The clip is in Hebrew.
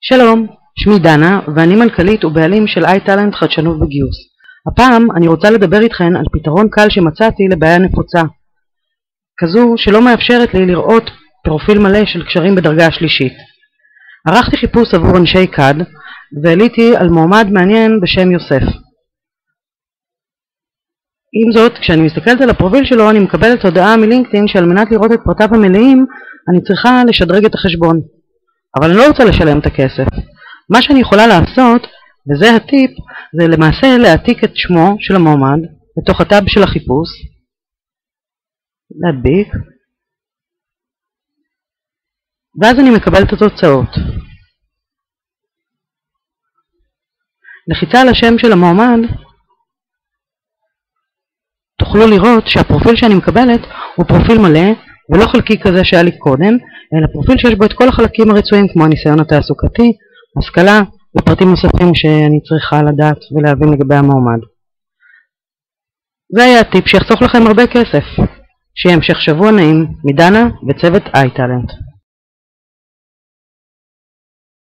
שלום, שמי דנה ואני מנכ"לית ובעלים של iTalent חדשנות וגיוס. הפעם אני רוצה לדבר איתכן על פתרון קל שמצאתי לבעיה נפוצה, כזו שלא מאפשרת לי לראות פרופיל מלא של קשרים בדרגה השלישית. ערכתי חיפוש עבור אנשי קד ועליתי על מועמד מעניין בשם יוסף. עם זאת, כשאני מסתכלת על הפרופיל שלו אני מקבלת הודעה מלינקדאין שעל מנת לראות את פרטיו המלאים אני צריכה לשדרג את החשבון. אבל אני לא רוצה לשלם את הכסף. מה שאני יכולה לעשות, וזה הטיפ, זה למעשה להעתיק את שמו של המועמד לתוך הטאב של החיפוש, להדביק, ואז אני מקבל את התוצאות. לחיצה על השם של המועמד, תוכלו לראות שהפרופיל שאני מקבלת הוא פרופיל מלא, ולא חלקי כזה שהיה לי קודם, אלא פרופיל שיש בו את כל החלקים הרצויים כמו הניסיון התעסוקתי, השכלה ופרטים נוספים שאני צריכה לדעת ולהבין לגבי המועמד. זה היה הטיפ שיחסוך לכם הרבה כסף. שיהיה המשך שבוע נעים מדנה וצוות iTalent.